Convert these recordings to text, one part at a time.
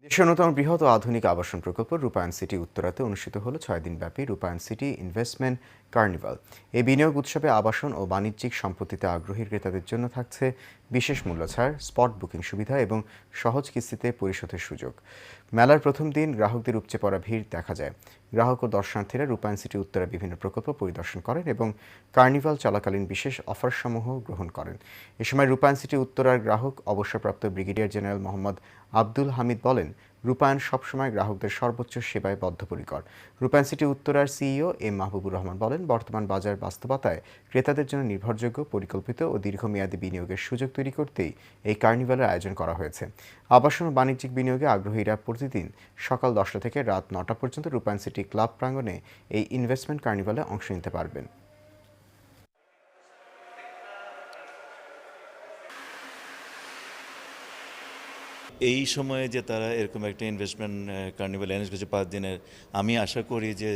দেশের অন্যতম বৃহৎ ও আধুনিক আবাসন প্রকল্প রূপায়ণ সিটি উত্তরাতে অনুষ্ঠিত হলো 6 দিনব্যাপী রূপায়ণ সিটি ইনভেস্টমেন্ট কার্নিভাল। এই বিনিয়োগ উৎসবে আবাসন ও বাণিজ্যিক সম্পত্তিতে আগ্রহী ক্রেতাদের জন্য থাকছে বিশেষ মূল্য ছাড়, স্পট বুকিং সুবিধা এবং সহজ কিস্তিতে পরিশোধের সুযোগ। মেলার প্রথম দিন গ্রাহকদের উপচে পড়া ভিড় দেখা যায়। গ্রাহক ও দর্শনার্থীরা রূপায়ণ সিটি উত্তরা বিভিন্ন প্রকল্প পরিদর্শন করেন এবং কার্নিভাল চলাকালীন বিশেষ অফারসমূহ গ্রহণ করেন। এ সময় রূপায়ণ সিটি উত্তরার গ্রাহক অবসরপ্রাপ্ত ব্রিগেডিয়ার জেনারেল মোহাম্মদ আব্দুল হামিদ বলেন, রূপায়ণ সবসময় গ্রাহকদের সর্বোচ্চ সেবায় বদ্ধপরিকর। রূপায়ণ সিটি উত্তরার সিইও এম মাহবুবুর রহমান বলেন, বর্তমান বাজার বাস্তবতায় ক্রেতাদের জন্য নির্ভরযোগ্য, পরিকল্পিত ও দীর্ঘমেয়াদী বিনিয়োগের সুযোগ তৈরি করতেই এই কার্নিভালের আয়োজন করা হয়েছে। আবাসন ও বাণিজ্যিক বিনিয়োগে আগ্রহীরা প্রতিদিন সকাল 10টা থেকে রাত 9টা পর্যন্ত রূপায়ণ সিটি ক্লাব প্রাঙ্গণে এই ইনভেস্টমেন্ট কার্নিভালে অংশ নিতে পারবেন। এই সময়ে যে তারা এরকম একটা ইনভেস্টমেন্ট কার্নিভাল অ্যারেঞ্জ করেছে 5 দিনের, আমি আশা করি যে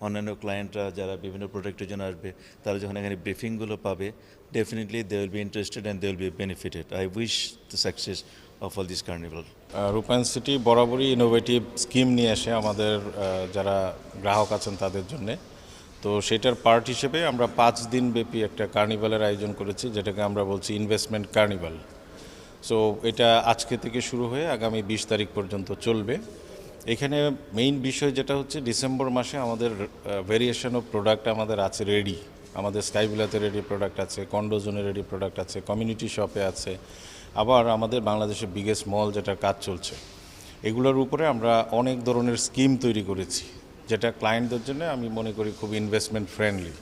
অন্যান্য ক্লায়েন্টরা যারা বিভিন্ন প্রোডাক্টের জন্য আসবে, তারা যখন এখানে ব্রিফিংগুলো পাবে, definitely they will be interested and they will be benefited. I wish the success of all this carnival. Rupayan city বরাবরই ইনোভেটিভ স্কিম নিয়ে আসে আমাদের যারা গ্রাহক আছেন তাদের জন্যে। তো সেটার পার্ট হিসেবে আমরা 5 দিন ব্যাপী একটা কার্নিভালের আয়োজন করেছি, যেটাকে আমরা বলছি ইনভেস্টমেন্ট কার্নিভাল। সো এটা আজকে থেকে শুরু হয়ে আগামী 20 তারিখ পর্যন্ত চলবে। এখানে মেইন বিষয় যেটা হচ্ছে, ডিসেম্বর মাসে আমাদের ভেরিয়েশন অফ প্রোডাক্ট আমাদের আছে রেডি। আমাদের স্কাইবিলাতে রেডি প্রোডাক্ট আছে, কন্ডোজোনে রেডি প্রোডাক্ট আছে, কমিউনিটি শপে আছে, আবার আমাদের বাংলাদেশের বিগেস্ট মল যেটার কাজ চলছে। এগুলোর উপরে আমরা অনেক ধরনের স্কিম তৈরি করেছি, যেটা ক্লায়েন্টদের জন্য আমি মনে করি খুব ইনভেস্টমেন্ট ফ্রেন্ডলি।